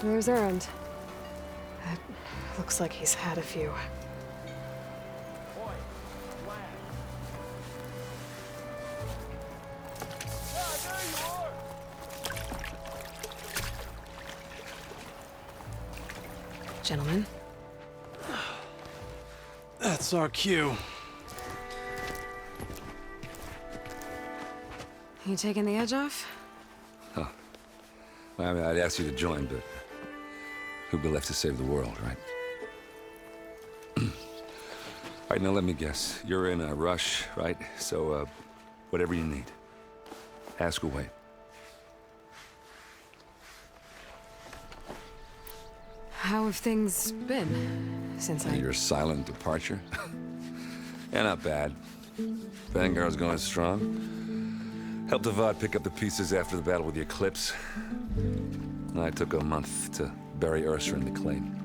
There's Erend. It looks like he's had a few. Gentlemen. That's our cue. You taking the edge off? Huh. Well, I mean, I'd ask you to join, but who'd be left to save the world, right? All right, now let me guess. You're in a rush, right? So, whatever you need, ask away. How have things been since Your silent departure? Yeah, not bad. Vanguard's going strong. Helped Avad pick up the pieces after the battle with the Eclipse. And I took a month to bury Ursa in the claim.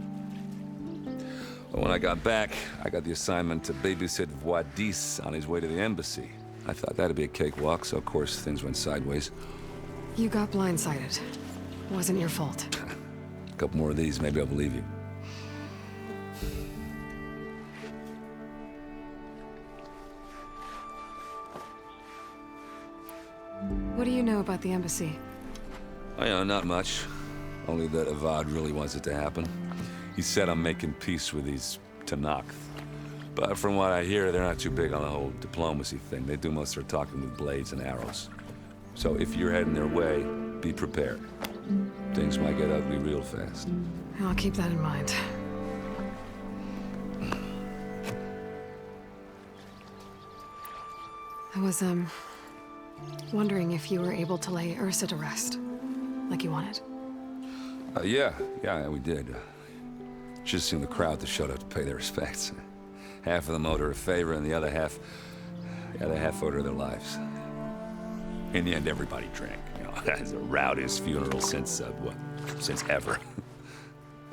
But when I got back, I got the assignment to babysit Wadis on his way to the embassy. I thought that'd be a cakewalk, so of course things went sideways. You got blindsided. Wasn't your fault. A couple more of these, maybe I'll believe you. What do you know about the embassy? Oh, yeah, not much. Only that Avad really wants it to happen. He said I'm making peace with these Tenakth. But from what I hear, they're not too big on the whole diplomacy thing. They do most of their talking with blades and arrows. So if you're heading their way, be prepared. Things might get ugly real fast. I'll keep that in mind. I was, wondering if you were able to lay Ursa to rest, like you wanted. Yeah, we did. Just seemed the crowd that showed up to pay their respects. Half of them owed her a favor, and the other half owed her their lives. In the end, everybody drank. You know, that's the rowdiest funeral since ever.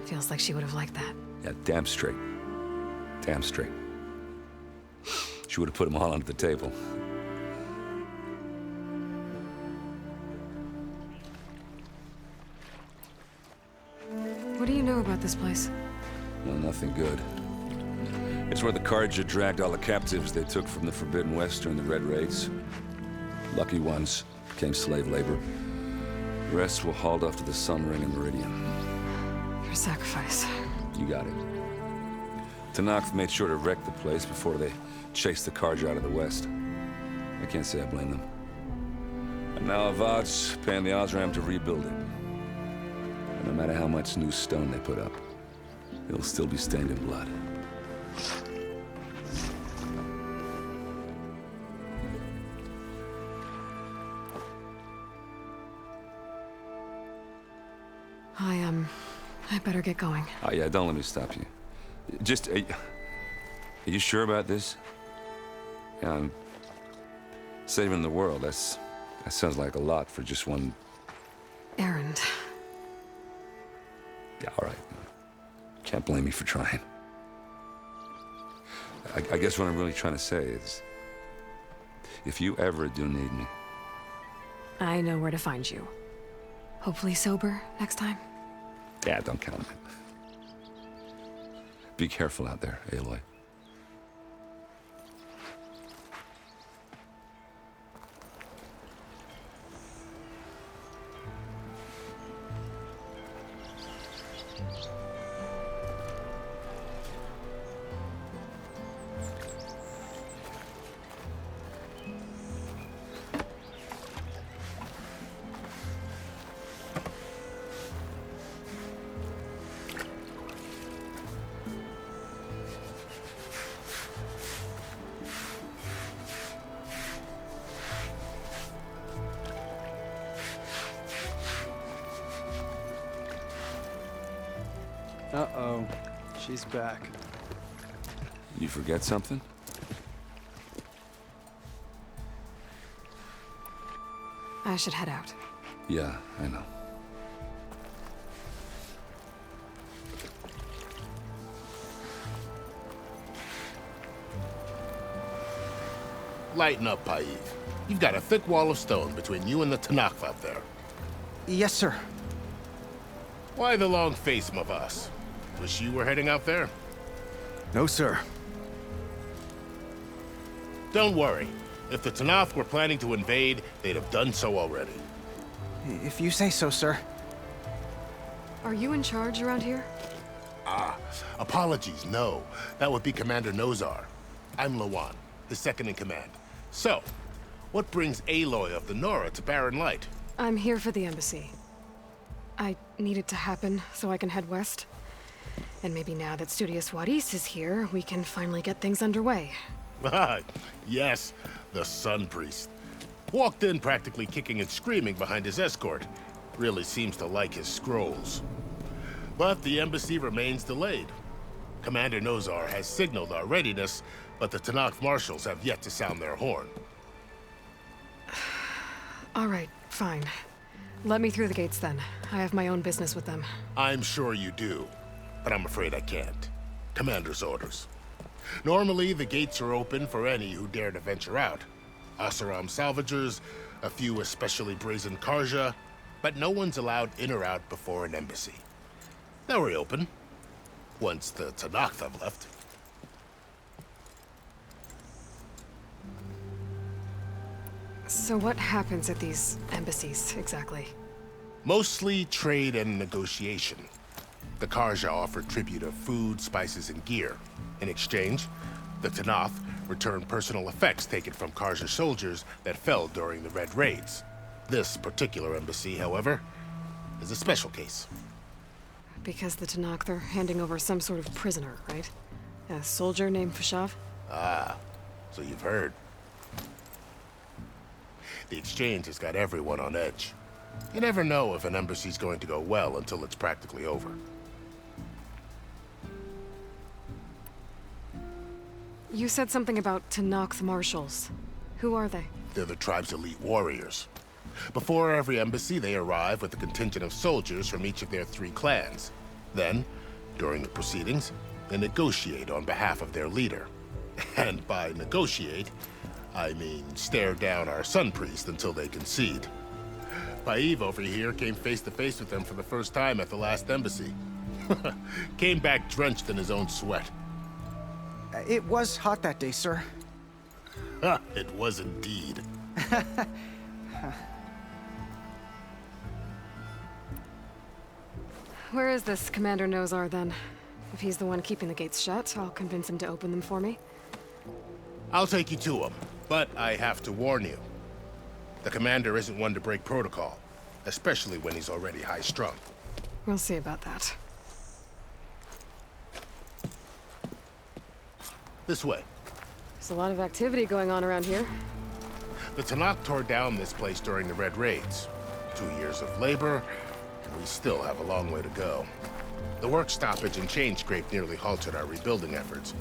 Feels like she would have liked that. Yeah, damn straight. Damn straight. She would have put them all under the table. What do you know about this place? Well, nothing good. It's where the Carja dragged all the captives they took from the Forbidden West during the Red Raids. Lucky ones became slave labor. The rest were hauled off to the Sun Ring and Meridian. Your sacrifice. You got it. Tenakth made sure to wreck the place before they chased the Carja out of the West. I can't say I blame them. And now Avad's paying the Osram to rebuild it. And no matter how much new stone they put up, it'll still be stained in blood. I better get going. Oh, yeah, don't let me stop you. Just, are you sure about this? Yeah, I'm saving the world. That sounds like a lot for just one... Erend. Yeah, all right. Can't blame me for trying. I guess what I'm really trying to say is, if you ever do need me... I know where to find you. Hopefully sober next time. Yeah, don't count on it. Be careful out there, Aloy. Uh-oh. She's back. You forget something? I should head out. Yeah, I know. Lighten up, Paiv. You've got a thick wall of stone between you and the Tenakth up there. Yes, sir. Why the long face, Mavas? Wish you were heading out there? No, sir. Don't worry. If the Tenakth were planning to invade, they'd have done so already. If you say so, sir. Are you in charge around here? Apologies, no. That would be Commander Nozar. I'm Lawan, his second in command. So, what brings Aloy of the Nora to Barren Light? I'm here for the embassy. I need it to happen so I can head west. And maybe now that Studious Waris is here, we can finally get things underway. Yes, the Sun Priest. Walked in practically kicking and screaming behind his escort. Really seems to like his scrolls. But the embassy remains delayed. Commander Nozar has signaled our readiness, but the Tenakth marshals have yet to sound their horn. All right, fine. Let me through the gates then. I have my own business with them. I'm sure you do, but I'm afraid I can't. Commander's orders. Normally, the gates are open for any who dare to venture out. Asaram salvagers, a few especially brazen Karja, but no one's allowed in or out before an embassy. They'll reopen, once the Tenakth have left. So what happens at these embassies, exactly? Mostly trade and negotiation. The Karja offer tribute of food, spices, and gear. In exchange, the Tenakth return personal effects taken from Karja soldiers that fell during the Red Raids. This particular embassy, however, is a special case. Because the Tenakth are handing over some sort of prisoner, right? A soldier named Fashav? Ah, so you've heard. The exchange has got everyone on edge. You never know if an embassy's going to go well until it's practically over. You said something about Tenakth marshals. Who are they? They're the tribe's elite warriors. Before every embassy, they arrive with a contingent of soldiers from each of their 3 clans. Then, during the proceedings, they negotiate on behalf of their leader. And by negotiate, I mean stare down our Sun Priest until they concede. Paiv over here came face to face with them for the first time at the last embassy. Came back drenched in his own sweat. It was hot that day, sir. It was indeed. Where is this Commander Nozar, then? If he's the one keeping the gates shut, I'll convince him to open them for me. I'll take you to him, but I have to warn you. The commander isn't one to break protocol, especially when he's already high-strung. We'll see about that. This way. There's a lot of activity going on around here. The Tenakth tore down this place during the Red Raids. 2 years of labor, and we still have a long way to go. The work stoppage and chain scrape nearly halted our rebuilding efforts.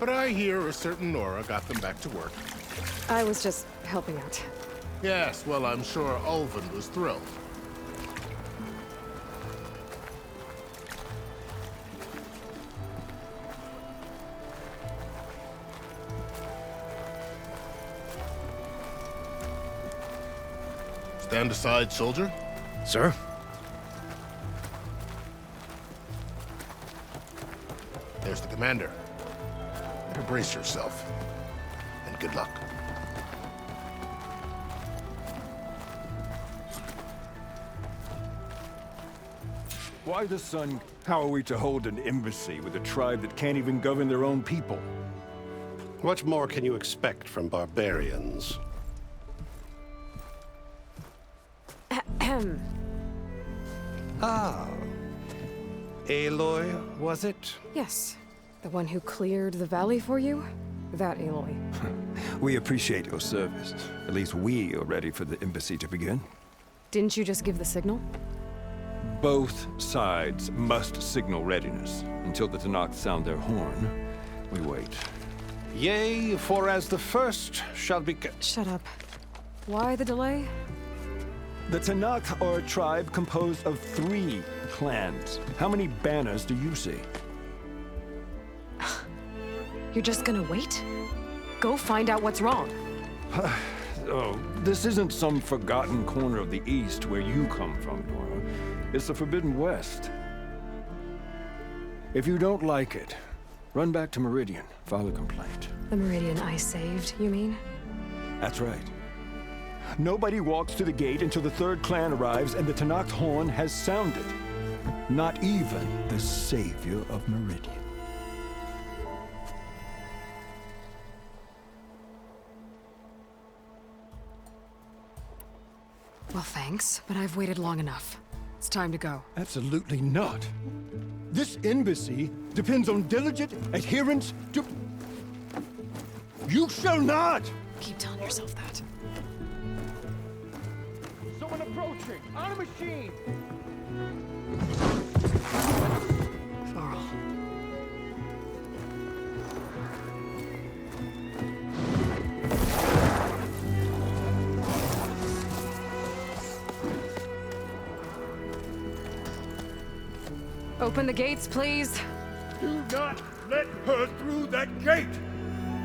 But I hear a certain Nora got them back to work. I was just helping out. Yes, well, I'm sure Ulvin was thrilled. Stand aside, soldier. Sir? There's the commander. Better brace yourself. And good luck. Why the Sun? How are we to hold an embassy with a tribe that can't even govern their own people? What more can you expect from barbarians? Aloy, was it? Yes. The one who cleared the valley for you? That Aloy. We appreciate your service. At least we are ready for the embassy to begin. Didn't you just give the signal? Both sides must signal readiness. Until the Tenakth sound their horn, we wait. Yea, for as the first shall be... Shut up. Why the delay? The Tenakth are a tribe composed of 3 clans. How many banners do you see? You're just gonna wait? Go find out what's wrong. Oh, this isn't some forgotten corner of the East where you come from, Nora. It's the Forbidden West. If you don't like it, run back to Meridian, file a complaint. The Meridian I saved, you mean? That's right. Nobody walks to the gate until the third clan arrives and the Tenakth horn has sounded. Not even the savior of Meridian. Well, thanks, but I've waited long enough. It's time to go. Absolutely not. This embassy depends on diligent adherence to... You shall not! Keep telling yourself that. Someone approaching! On a machine! Varl. Open the gates, please. Do not let her through that gate!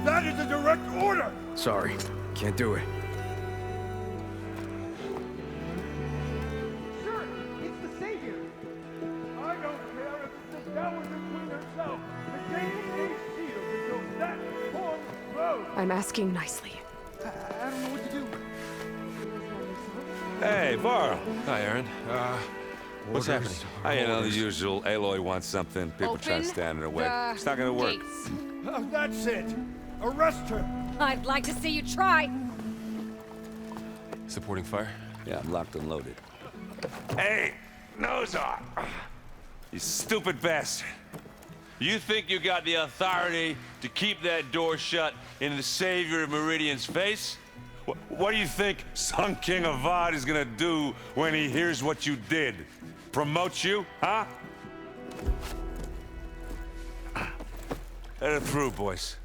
That is a direct order! Sorry. Can't do it. Sir, it's the Savior! I don't care if it's the Dowager Queen herself! The gate stays sealed until that horn blows! I'm asking nicely. I don't know what to do. Hey, Varl. Hi, Aaron. What's happening? You know, the usual. Aloy wants something. People try to stand in her way. It's not gonna work. That's it! Arrest her! I'd like to see you try. Supporting fire? Yeah, I'm locked and loaded. Hey, Nozar! You stupid bastard. You think you got the authority to keep that door shut in the savior of Meridian's face? What do you think Sun King Avad is gonna do when he hears what you did? Promote you, huh? Let it through, boys.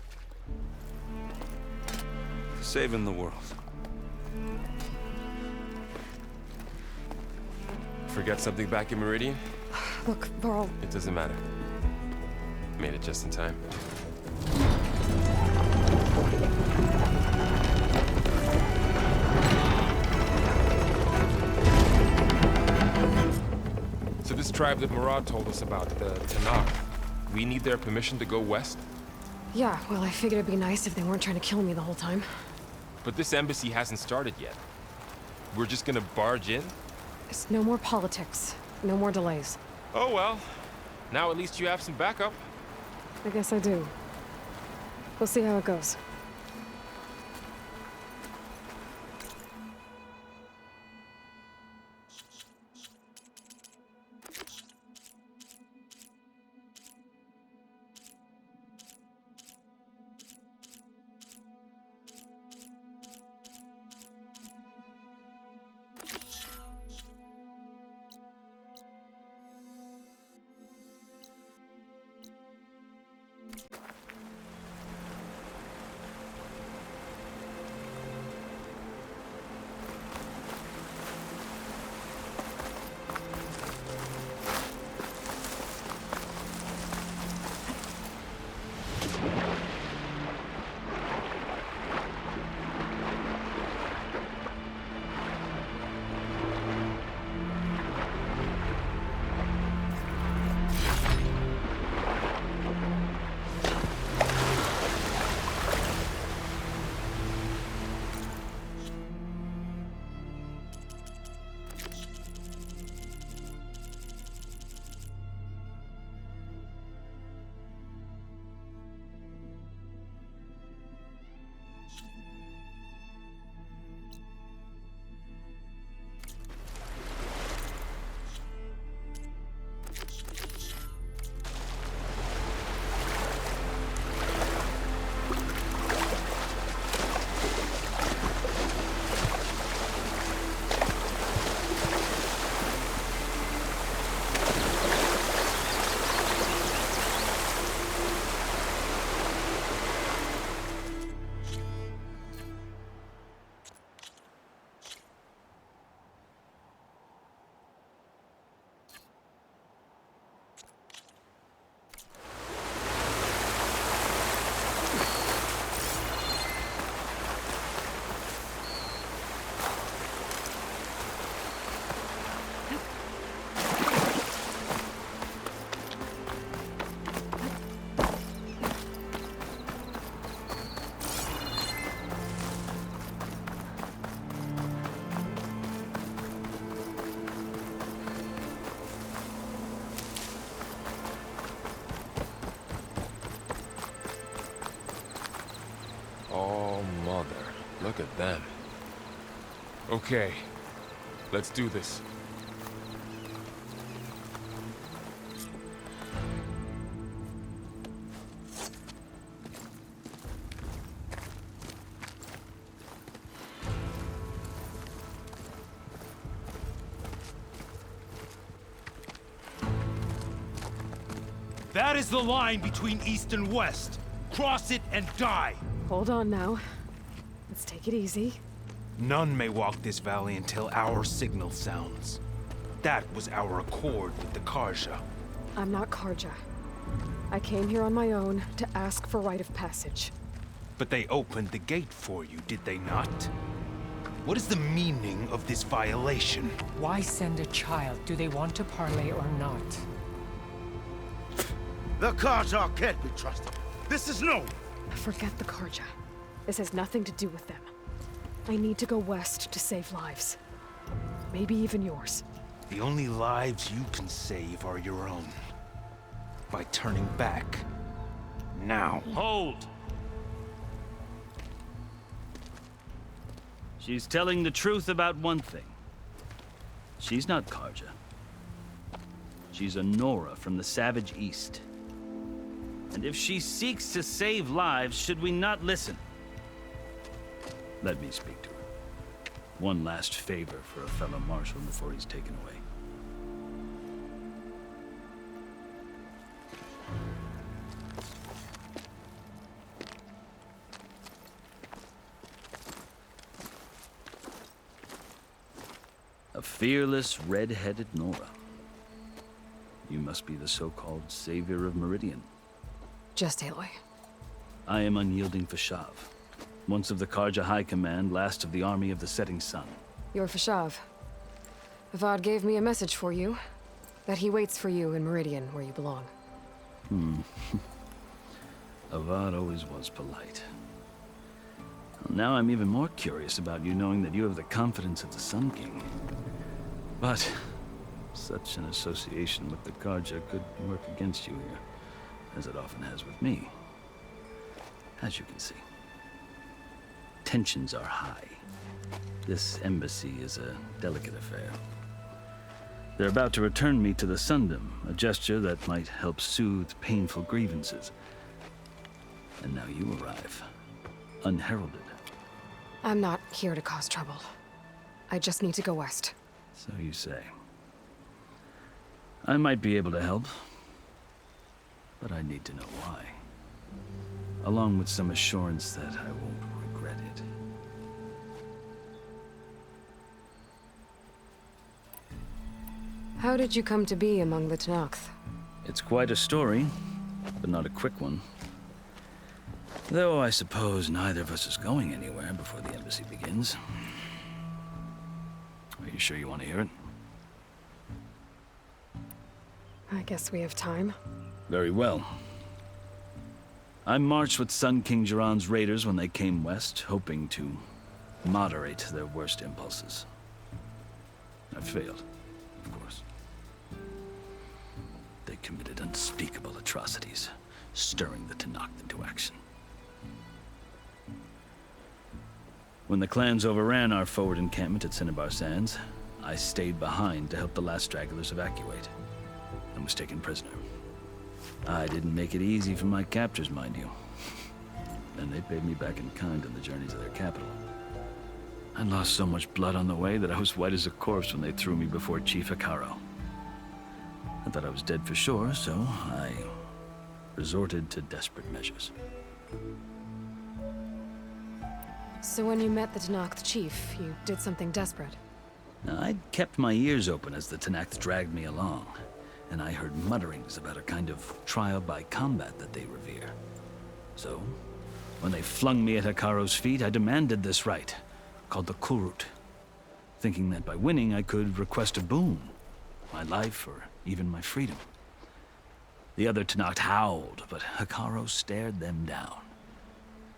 Saving the world. Forget something back in Meridian? Look, Varl, It doesn't matter. Made it just in time. So this tribe that Murad told us about, the Tenakth, we need their permission to go west? yeah, well, I figured it'd be nice if they weren't trying to kill me the whole time. But this embassy hasn't started yet. We're just gonna barge in? It's no more politics. No more delays. Oh well. Now at least you have some backup. I guess I do. We'll see how it goes. Look at them. Okay, let's do this. That is the line between East and West. Cross it and die. Hold on now. Let's take it easy. None may walk this valley until our signal sounds. That was our accord with the Karja. I'm not Karja. I came here on my own to ask for rite of passage. But they opened the gate for you, did they not? What is the meaning of this violation? Why send a child? Do they want to parley or not? The Karja can't be trusted. This is no... Forget the Karja. This has nothing to do with them. I need to go west to save lives. Maybe even yours. The only lives you can save are your own. By turning back. Now. Hold! She's telling the truth about one thing. She's not Karja. She's a Nora from the Savage East. And if she seeks to save lives, should we not listen? Let me speak to her. One last favor for a fellow marshal before he's taken away. A fearless, red-headed Nora. You must be the so-called savior of Meridian. Just Aloy. I am Unyielding Fashav, once of the Karja High Command, last of the army of the Setting Sun. You're Fashav. Avad gave me a message for you. That he waits for you in Meridian, where you belong. Avad always was polite. Well, now I'm even more curious about you knowing that you have the confidence of the Sun King. But such an association with the Karja could work against you here, as it often has with me. As you can see, tensions are high. This embassy is a delicate affair. They're about to return me to the Sundom, a gesture that might help soothe painful grievances. And now you arrive, unheralded. I'm not here to cause trouble. I just need to go west. So you say. I might be able to help, but I need to know why. Along with some assurance that I won't regret it. How did you come to be among the Tenakth? It's quite a story, but not a quick one. Though I suppose neither of us is going anywhere before the embassy begins. Are you sure you want to hear it? I guess we have time. Very well. I marched with Sun King Jiran's raiders when they came west, hoping to moderate their worst impulses. I failed, of course. They committed unspeakable atrocities, stirring the Tenakth into action. When the clans overran our forward encampment at Cinnabar Sands, I stayed behind to help the last stragglers evacuate, and was taken prisoner. I didn't make it easy for my captors, mind you. And they paid me back in kind on the journey to their capital. I lost so much blood on the way that I was white as a corpse when they threw me before Chief Hekarro. I thought I was dead for sure, so I resorted to desperate measures. So when you met the Tenakth chief, you did something desperate? I'd kept my ears open as the Tenakth dragged me along, and I heard mutterings about a kind of trial by combat that they revere. So, when they flung me at Hekarro's feet, I demanded this rite, called the Kulrut, thinking that by winning I could request a boon, my life or even my freedom. The other Tenakth howled, but Hekarro stared them down,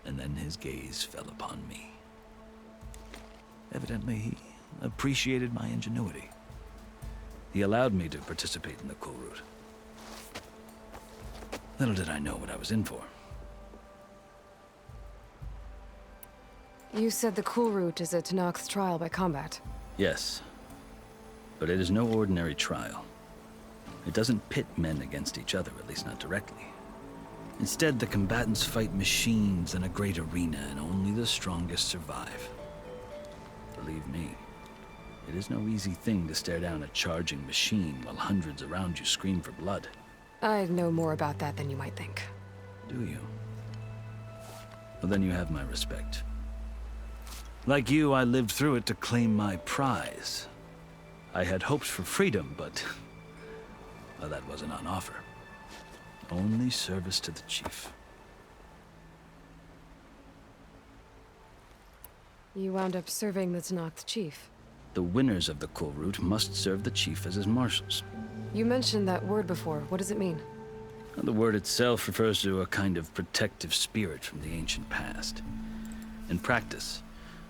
and then his gaze fell upon me. Evidently, he appreciated my ingenuity. He allowed me to participate in the Kulrut. Little did I know what I was in for. You said the Cool Route is a Tenakth's trial by combat. Yes. But it is no ordinary trial. It doesn't pit men against each other, at least not directly. Instead, the combatants fight machines in a great arena, and only the strongest survive. Believe me, it is no easy thing to stare down a charging machine while hundreds around you scream for blood. I know more about that than you might think. Do you? Well, then you have my respect. Like you, I lived through it to claim my prize. I had hopes for freedom, but well, that wasn't on offer. Only service to the chief. You wound up serving the Tenakth chief. The winners of the Cool Route must serve the chief as his marshals. You mentioned that word before. What does it mean? The word itself refers to a kind of protective spirit from the ancient past. In practice,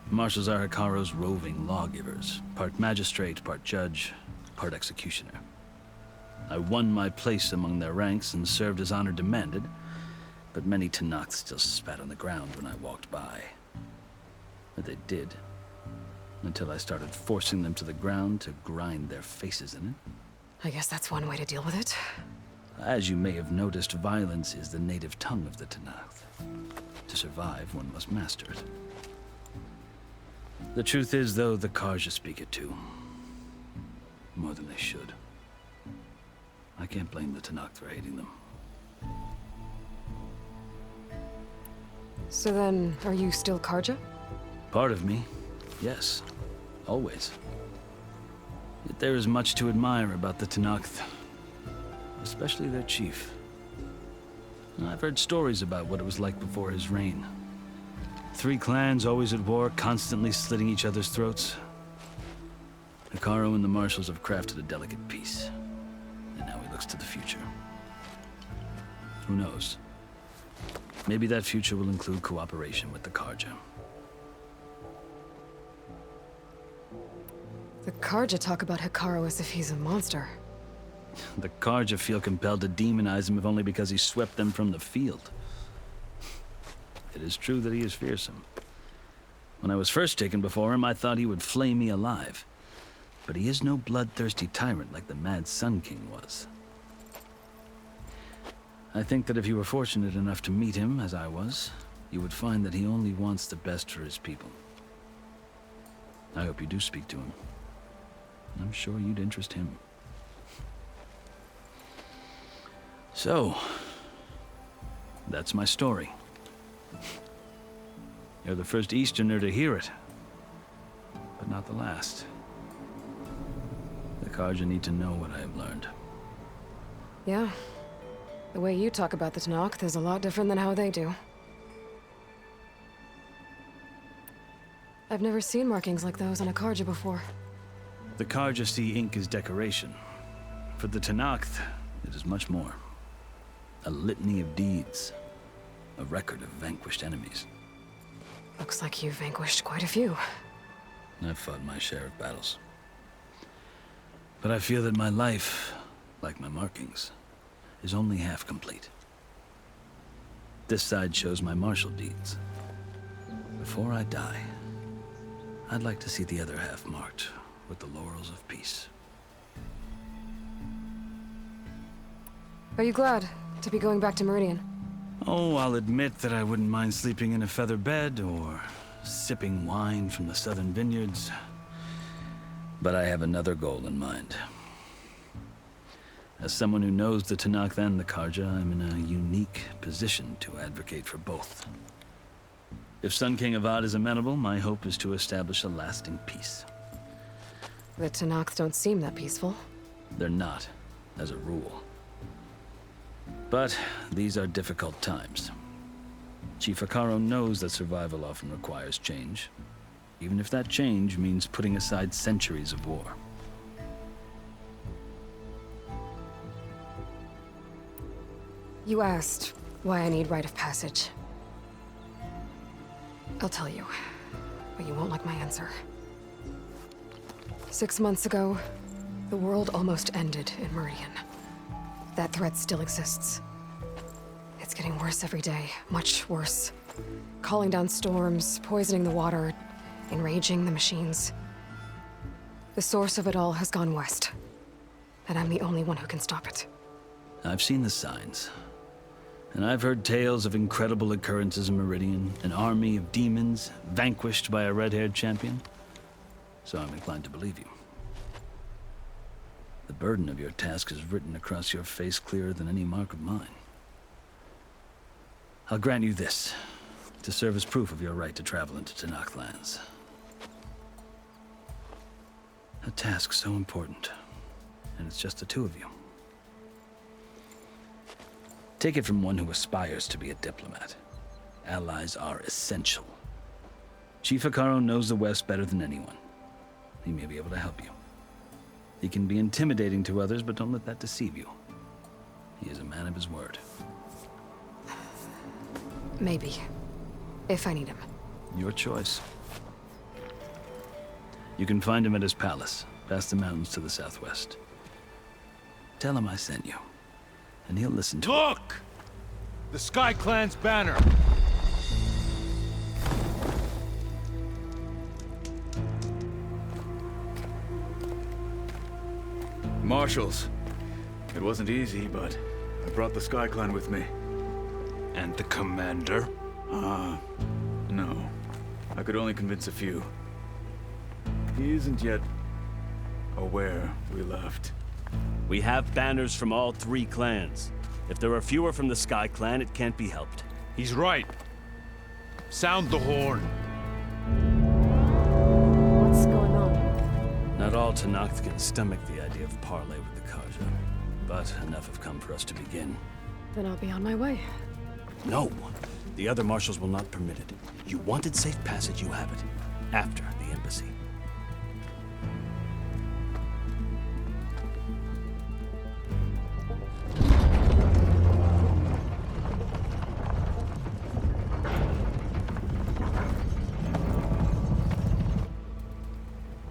marshals are Hekarro's roving lawgivers, part magistrate, part judge, part executioner. I won my place among their ranks and served as honor demanded, but many Tenakths still spat on the ground when I walked by. But they did, until I started forcing them to the ground to grind their faces in it. I guess that's one way to deal with it. As you may have noticed, violence is the native tongue of the Tenakth. To survive, one must master it. The truth is, though, the Carja speak it too. More than they should. I can't blame the Tenakth for hating them. So then, are you still Carja? Part of me, yes. Always. Yet there is much to admire about the Tenakth. Especially their chief. I've heard stories about what it was like before his reign. 3 clans always at war, constantly slitting each other's throats. Hekarro and the marshals have crafted a delicate peace. And now he looks to the future. Who knows? Maybe that future will include cooperation with the Carja. The Carja talk about Hekarro as if he's a monster. The Carja feel compelled to demonize him if only because he swept them from the field. It is true that he is fearsome. When I was first taken before him, I thought he would flay me alive. But he is no bloodthirsty tyrant like the Mad Sun King was. I think that if you were fortunate enough to meet him, as I was, you would find that he only wants the best for his people. I hope you do speak to him. I'm sure you'd interest him. So, that's my story. You're the first Easterner to hear it, but not the last. The Carja need to know what I have learned. Yeah. The way you talk about the Tenakth is a lot different than how they do. I've never seen markings like those on a Carja before. The Carja see ink as decoration. For the Tenakth, it is much more. A litany of deeds. A record of vanquished enemies. Looks like you've vanquished quite a few. I've fought my share of battles. But I feel that my life, like my markings, is only half complete. This side shows my martial deeds. Before I die, I'd like to see the other half marked with the laurels of peace. Are you glad to be going back to Meridian? Oh, I'll admit that I wouldn't mind sleeping in a feather bed or sipping wine from the southern vineyards. But I have another goal in mind. As someone who knows the Tenakth and the Carja, I'm in a unique position to advocate for both. If Sun King Avad is amenable, my hope is to establish a lasting peace. The Tenakth don't seem that peaceful. They're not, as a rule. But these are difficult times. Chief Hekarro knows that survival often requires change, even if that change means putting aside centuries of war. You asked why I need rite of passage. I'll tell you, but you won't like my answer. 6 months ago, the world almost ended in Meridian. That threat still exists. It's getting worse every day, much worse. calling down storms, poisoning the water, enraging the machines. The source of it all has gone west, and I'm the only one who can stop it. I've seen the signs. And I've heard tales of incredible occurrences in Meridian, an army of demons vanquished by a red-haired champion. So I'm inclined to believe you. The burden of your task is written across your face clearer than any mark of mine. I'll grant you this, to serve as proof of your right to travel into Tenakth lands. A task so important, and it's just the two of you. Take it from one who aspires to be a diplomat. Allies are essential. Chief Hekarro knows the West better than anyone. He may be able to help you. He can be intimidating to others, but don't let that deceive you. He is a man of his word. Maybe. If I need him. Your choice. You can find him at his palace, past the mountains to the southwest. Tell him I sent you, and he'll listen to Look! The Sky Clan's banner! Marshals. It wasn't easy, but I brought the Sky Clan with me. And the commander? No. I could only convince a few. He isn't yet aware we left. We have banners from all 3 clans. If there are fewer from the Sky Clan, it can't be helped. He's right. Sound the horn. What's going on? Not all Tenakth can stomach the idea of parley with the Carja, but enough have come for us to begin. Then I'll be on my way. No. The other marshals will not permit it. You wanted safe passage, you have it. After the embassy.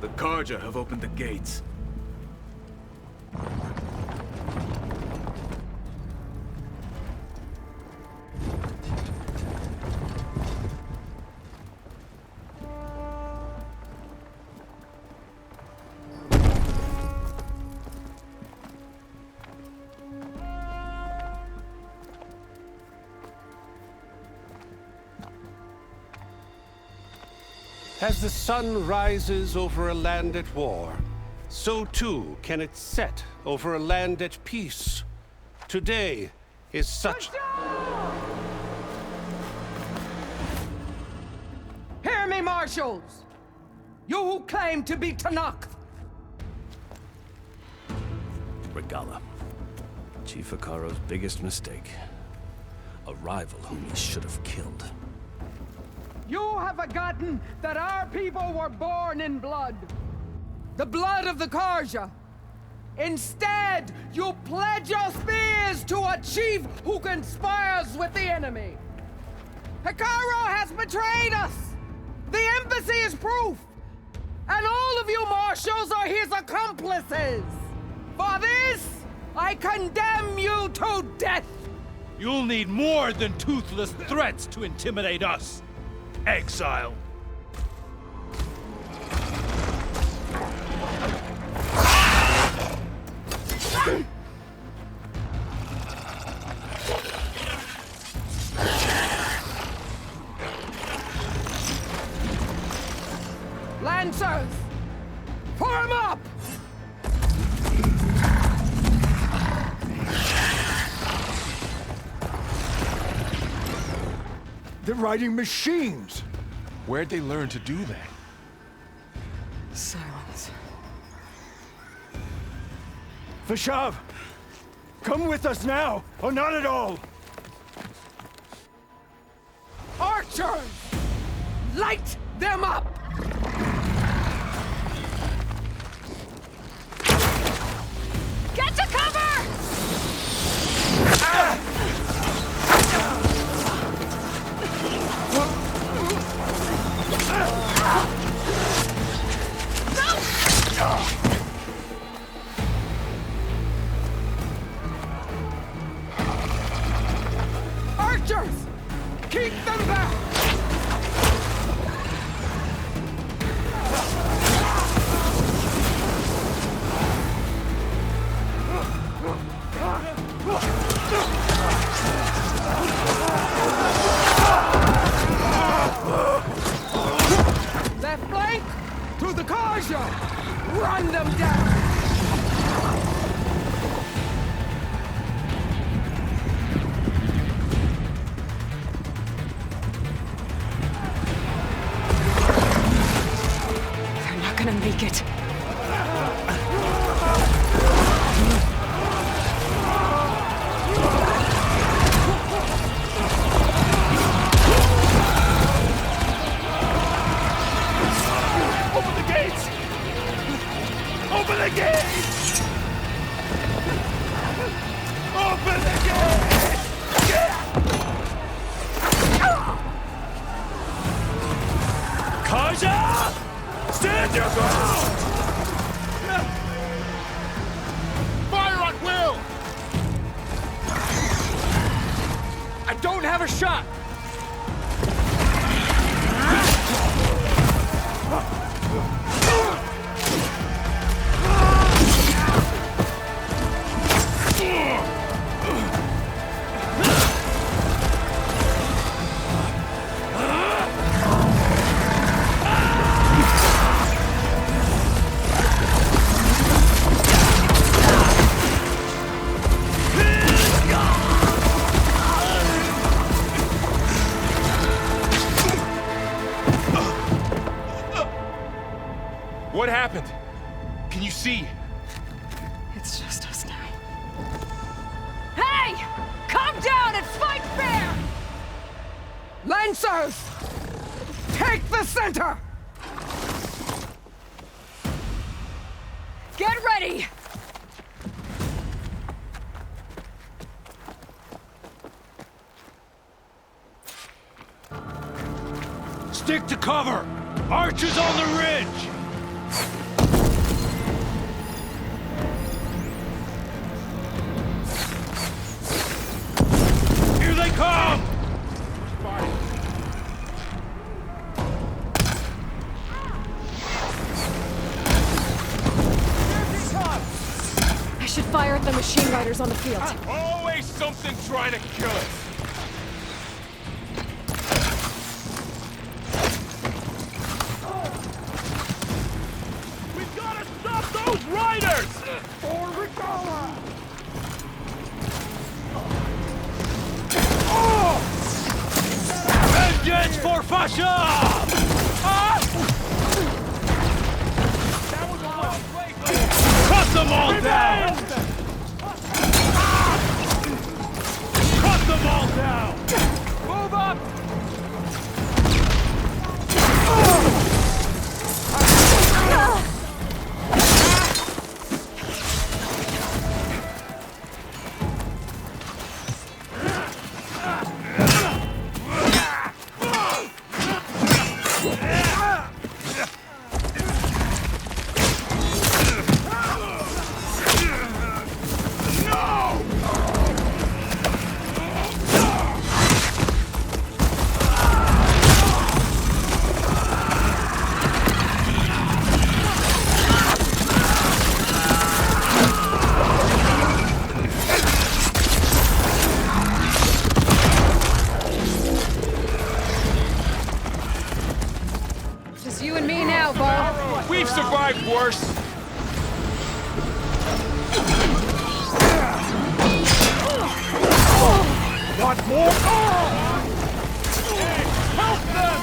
The Carja have opened the gates. As the sun rises over a land at war, so too can it set over a land at peace. Today is such... Hear me, marshals! You who claim to be Tenakth! Regalla. Chief Hekarro's biggest mistake. A rival whom he should have killed. You have forgotten that our people were born in blood. The blood of the Carja. Instead, you pledge your spears to a chief who conspires with the enemy. Hekarro has betrayed us. The embassy is proof. And all of you marshals are his accomplices. For this, I condemn you to death. You'll need more than toothless threats to intimidate us. Exile. Lancers, form up! They're riding machines! Where'd they learn to do that? Silence. Vashav! Come with us now, or not at all! Archers! Light them up! Get to cover! Archers! Keep them back! take it. Open the gates! Open the gates! Open the gates! Karja! Stand your ground! Fire at will! I don't have a shot! What happened? Can you see? It's just us now. Hey! Calm down and fight fair! Lancers! Take the center! Get ready! Stick to cover! Archers on the ridge! Here they come! I should fire at the machine riders on the field. Always something trying to kill us. We've got to stop those riders! For Regala! Vengeance for Fasha! Cut them all down! Cut them all down! Move up! Just you and me now, Bo. We've survived worse. Want more? Help them!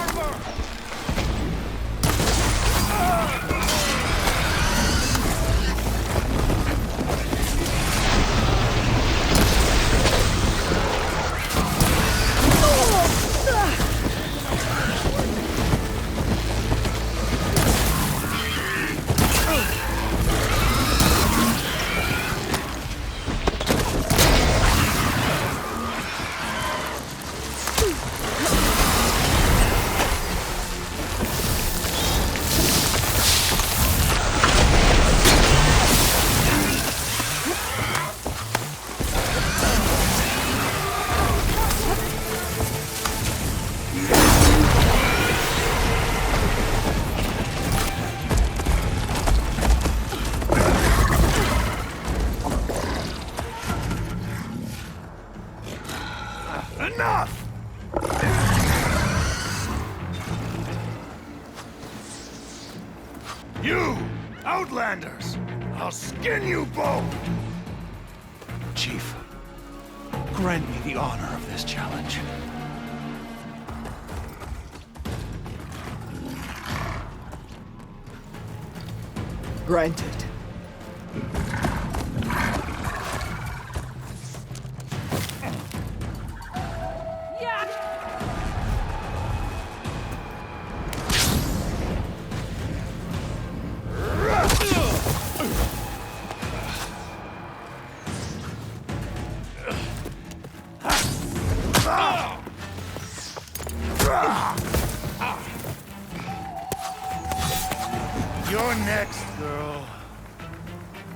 Enough! You, Outlanders! I'll skin you both! Chief, grant me the honor of this challenge. Granted. You're next, girl.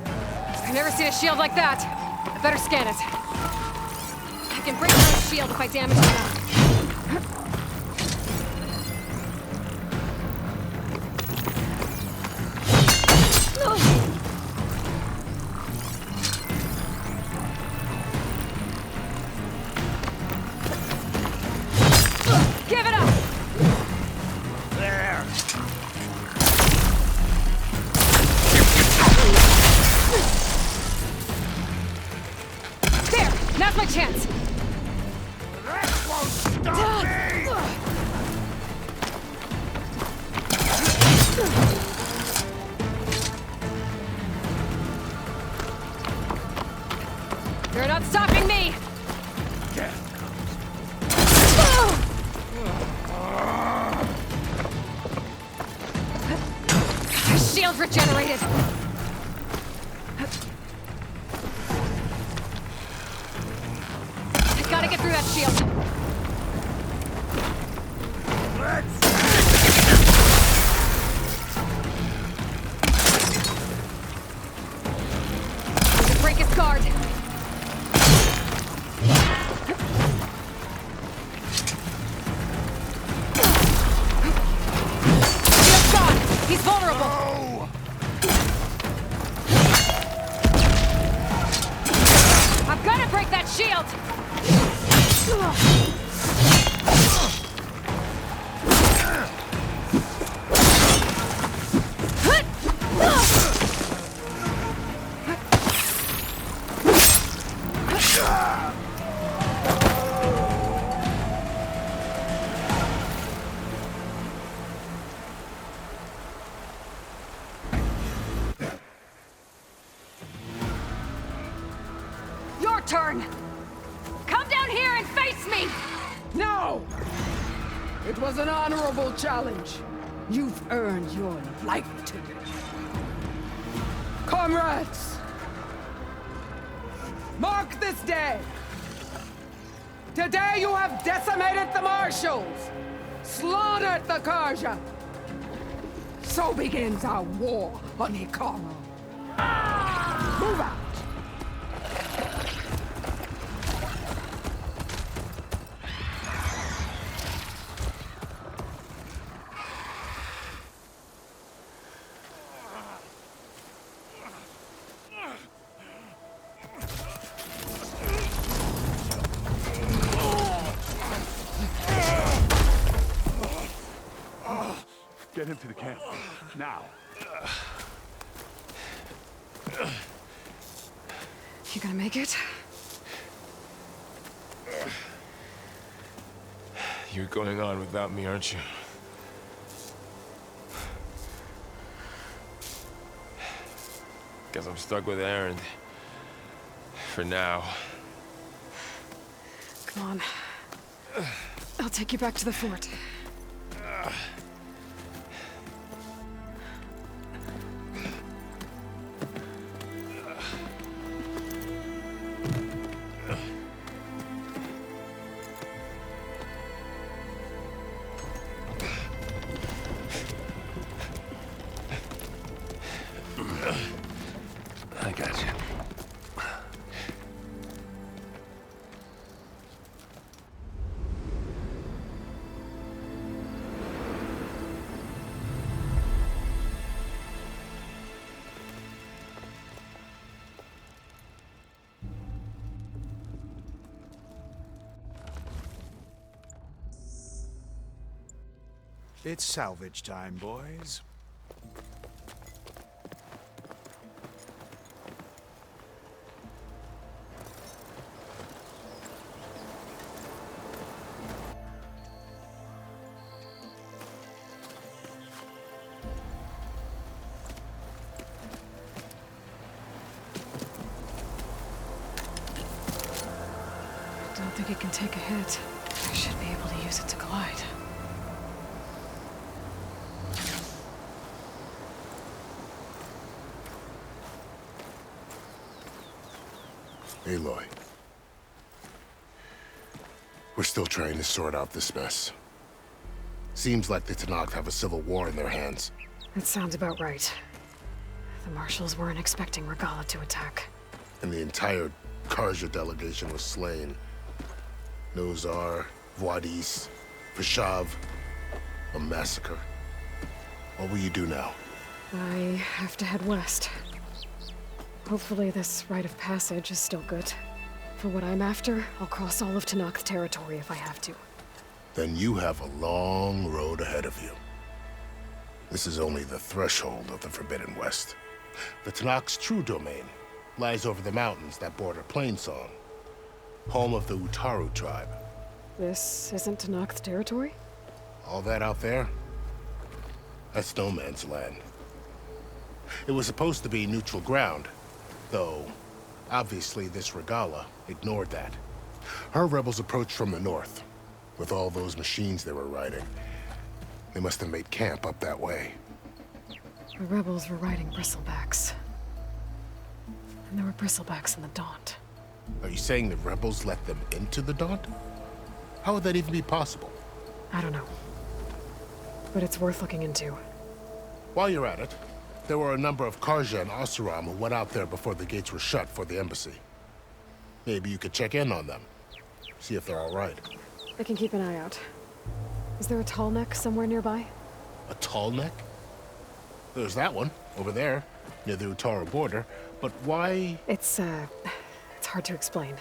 I've never seen a shield like that. I better scan it. I can break my shield if I damage it enough. Give it up! There. There! Now's my chance! That won't stop me! You're not stopping me! Shield regenerated! I gotta get through that shield! I can break his guard! Shield's gone! He's vulnerable! I'm gonna break that shield! Your turn! Come down here and face me! No! It was an honorable challenge. You've earned your life today. Comrades! Mark this day! Today you have decimated the Marshals! Slaughtered the Karja! So begins our war on Hikaru. Move out! Get him to the camp. Now. You gonna make it? You're going on without me, aren't you? Guess I'm stuck with Aaron. For now. Come on. I'll take you back to the fort. I got you. It's salvage time, boys. it can take a hit. I should be able to use it to glide. Aloy. We're still trying to sort out this mess. Seems like the Tenakth have a civil war in their hands. That sounds about right. The Marshals weren't expecting Regalla to attack. And the entire Carja delegation was slain. Nozar, Wadis, Fashav. A massacre. What will you do now? I have to head west. Hopefully this rite of passage is still good. For what I'm after, I'll cross all of Tenakth territory if I have to. Then you have a long road ahead of you. This is only the threshold of the Forbidden West. The Tenakth's true domain lies over the mountains that border Plainsong, home of the Utaru tribe. This isn't Tenakth territory? All that out there? That's no man's land. It was supposed to be neutral ground, though obviously this Regalla ignored that. Her rebels approached from the north, with all those machines they were riding. They must have made camp up that way. The rebels were riding bristlebacks. And there were bristlebacks in the Daunt. Are you saying the rebels let them into the Daunt? How would that even be possible? I don't know. But it's worth looking into. While you're at it, there were a number of Carja and Oseram who went out there before the gates were shut for the embassy. Maybe you could check in on them. See if they're all right. I can keep an eye out. Is there a tall neck somewhere nearby? A tall neck? There's that one, over there, near the Utaru border. But why? It's hard to explain.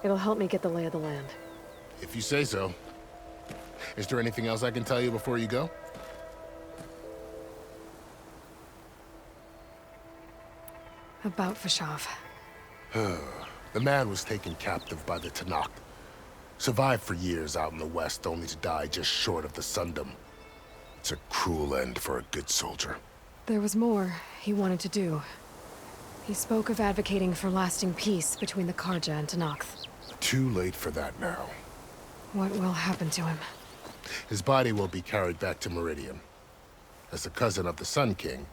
It'll help me get the lay of the land. If you say so. Is there anything else I can tell you before you go? About Fashav. The man was taken captive by the Tenakth. Survived for years out in the west, only to die just short of the Sundom. It's a cruel end for a good soldier. There was more he wanted to do. He spoke of advocating for lasting peace between the Carja and Tenakth. Too late for that now. What will happen to him? His body will be carried back to Meridian. As a cousin of the Sun King,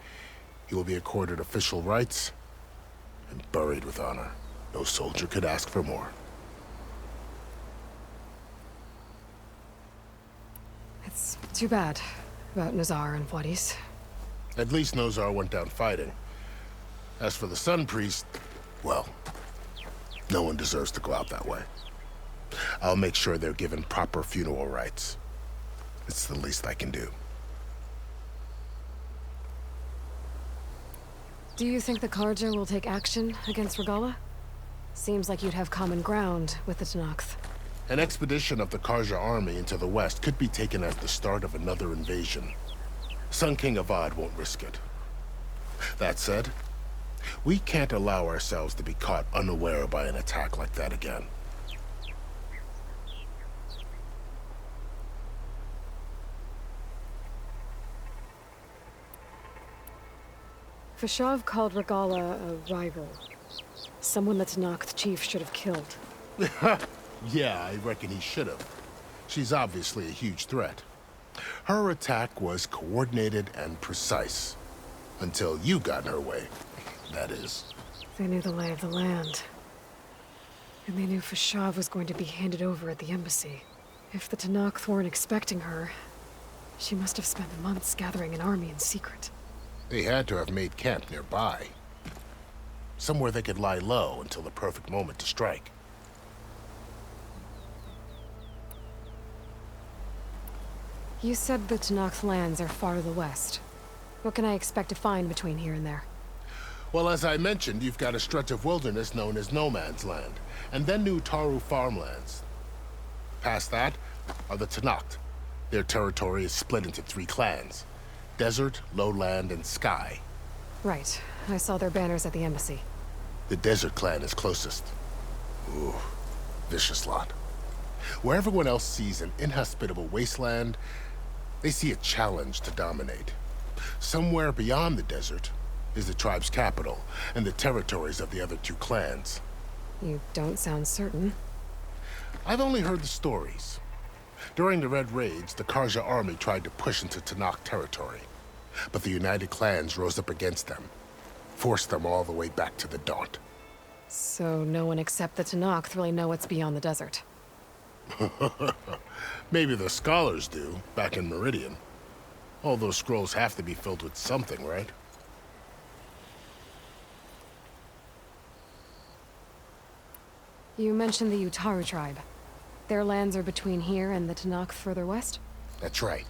he will be accorded official rights and buried with honor. No soldier could ask for more. It's too bad about Nozar and Wadis. At least Nozar went down fighting. As for the Sun Priest, well, no one deserves to go out that way. I'll make sure they're given proper funeral rites. It's the least I can do. Do you think the Carja will take action against Regalla? Seems like you'd have common ground with the Tenakth. An expedition of the Carja army into the west could be taken as the start of another invasion. Sun King Avad won't risk it. That said, we can't allow ourselves to be caught unaware by an attack like that again. Fashav called Regalla a rival. Someone the Tenakth chief should have killed. Yeah, I reckon he should have. She's obviously a huge threat. Her attack was coordinated and precise. Until you got in her way, that is. They knew the lay of the land. And they knew Fashav was going to be handed over at the embassy. If the Tenakth weren't expecting her, she must have spent months gathering an army in secret. They had to have made camp nearby. Somewhere they could lie low until the perfect moment to strike. You said the Tenakth lands are far to the west. What can I expect to find between here and there? Well, as I mentioned, you've got a stretch of wilderness known as No Man's Land, and then the Utaru farmlands. Past that are the Tenakth. Their territory is split into 3 clans: Desert, Lowland, and Sky. Right. I saw their banners at the embassy. The Desert clan is closest. Ooh, vicious lot. Where everyone else sees an inhospitable wasteland, they see a challenge to dominate. Somewhere beyond the desert is the tribe's capital and the territories of the other 2 clans. You don't sound certain. I've only heard the stories. During the Red Raids, the Karja army tried to push into Tenakth territory, but the United Clans rose up against them, forced them all the way back to the Daunt. So no one except the Tenakth really know what's beyond the desert. Maybe the scholars do, back in Meridian. All those scrolls have to be filled with something, right? You mentioned the Utaru tribe. Their lands are between here and the Tenakth further west? That's right.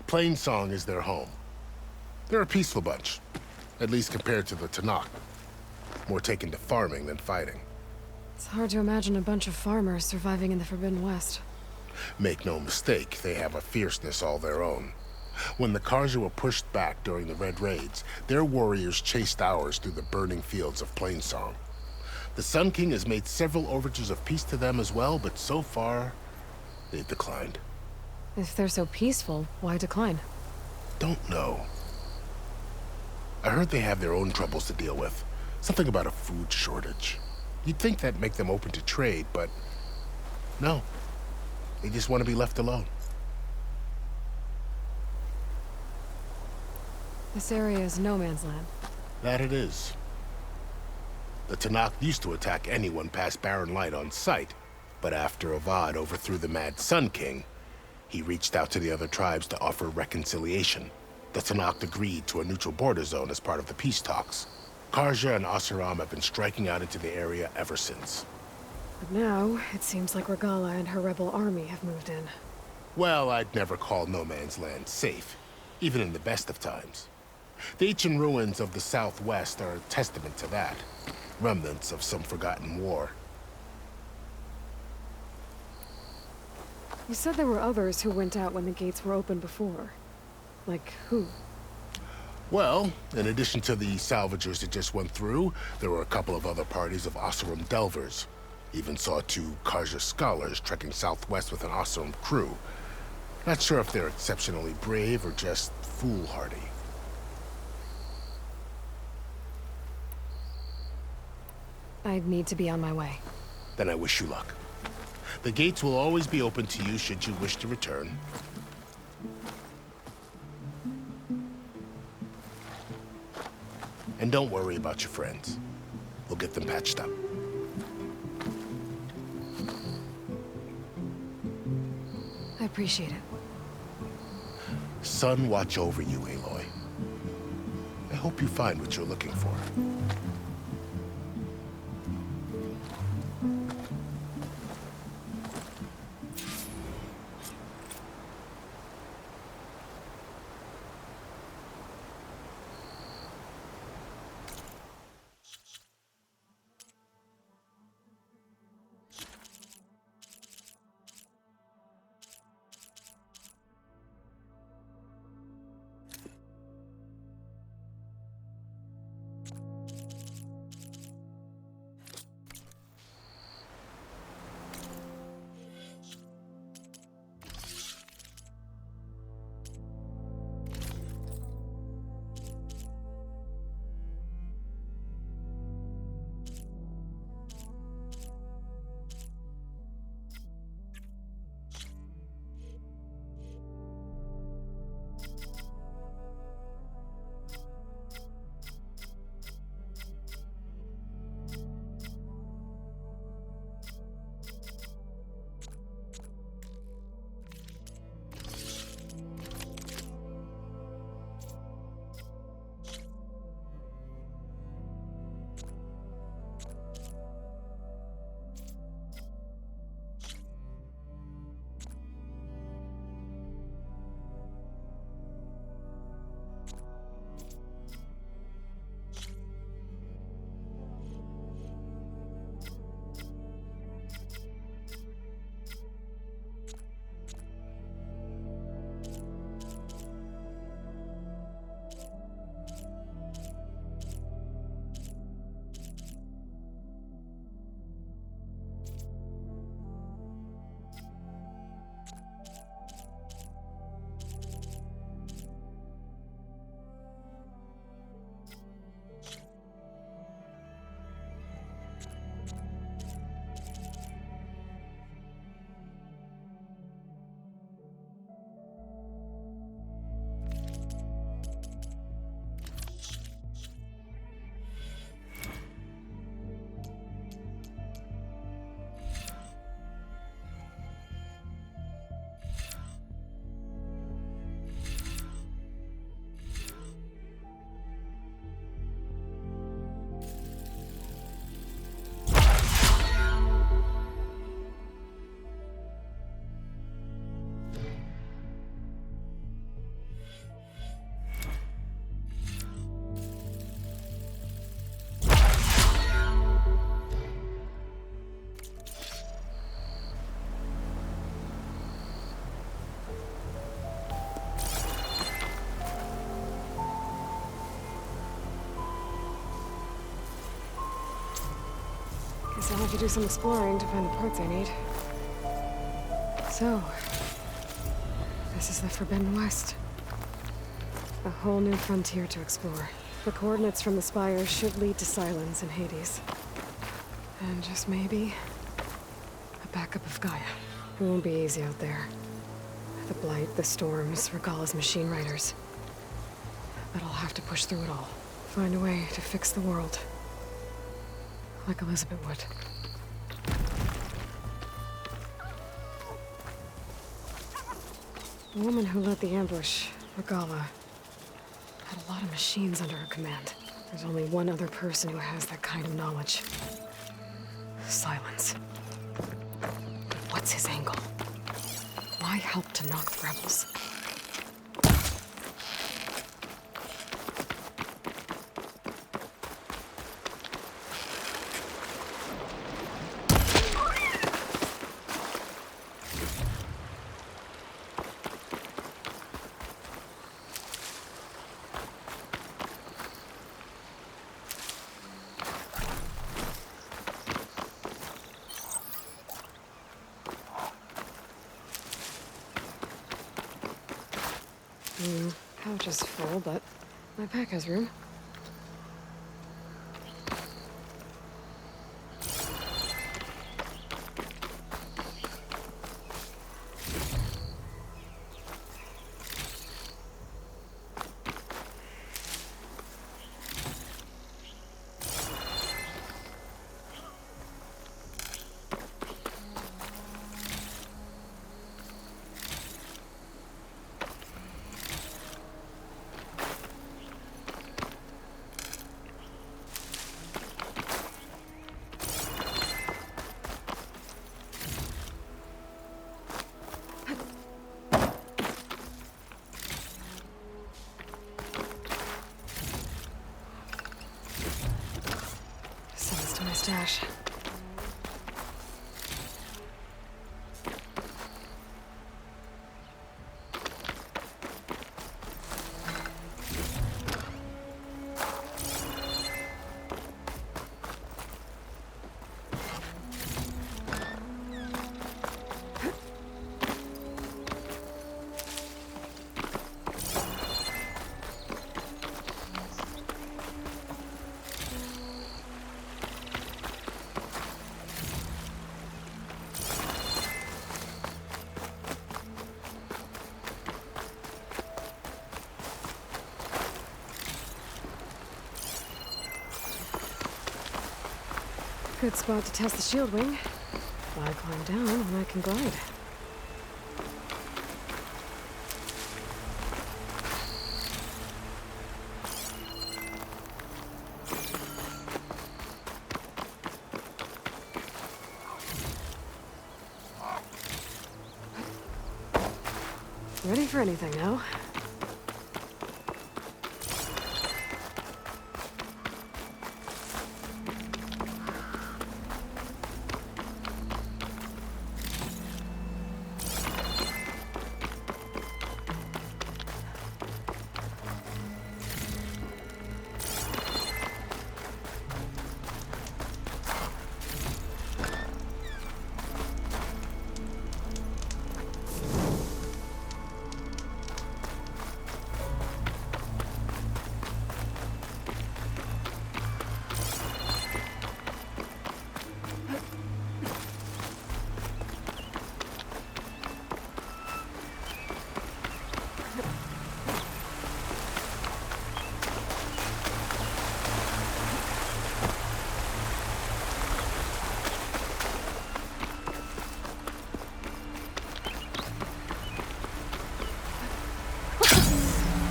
Plainsong is their home. They're a peaceful bunch, at least compared to the Tenakth. More taken to farming than fighting. It's hard to imagine a bunch of farmers surviving in the Forbidden West. Make no mistake, they have a fierceness all their own. When the Karja were pushed back during the Red Raids, their warriors chased ours through the burning fields of Plainsong. The Sun King has made several overtures of peace to them as well, but so far, they've declined. If they're so peaceful, why decline? Don't know. I heard they have their own troubles to deal with. Something about a food shortage. You'd think that'd make them open to trade, but no. They just want to be left alone. This area is no man's land. That it is. The Tenakth used to attack anyone past Barren Light on sight, but after Avad overthrew the Mad Sun King, he reached out to the other tribes to offer reconciliation. The Tenakth agreed to a neutral border zone as part of the peace talks. Karja and Oseram have been striking out into the area ever since. But now, it seems like Regalla and her rebel army have moved in. Well, I'd never call no man's land safe, even in the best of times. The ancient ruins of the Southwest are a testament to that. Remnants of some forgotten war. You said there were others who went out when the gates were open before. Like who? Well, in addition to the salvagers that just went through, there were a couple of other parties of Oseram delvers. Even saw 2 Karja scholars trekking southwest with an Oseram crew. Not sure if they're exceptionally brave or just foolhardy. I'd need to be on my way. Then I wish you luck. The gates will always be open to you should you wish to return. And don't worry about your friends. We'll get them patched up. I appreciate it. Sun watch over you, Aloy. I hope you find what you're looking for. I'll have to do some exploring to find the parts I need. So, this is the Forbidden West. A whole new frontier to explore. The coordinates from the spire should lead to Sylens and Hades. And just maybe, a backup of Gaia. It won't be easy out there. The Blight, the Storms, Regalla's machine riders. But I'll have to push through it all. Find a way to fix the world. Like Elizabeth would. The woman who led the ambush, Regalla, had a lot of machines under her command. There's only one other person who has that kind of knowledge. Sylens. What's his angle? Why help to knock the rebels? Pouch is full, but my pack has room. My stash. Good spot to test the shield wing. Why climb down when I can glide? Ready for anything now.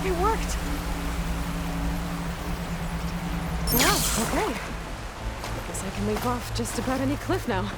It worked! Wow, okay. I guess I can leap off just about any cliff now.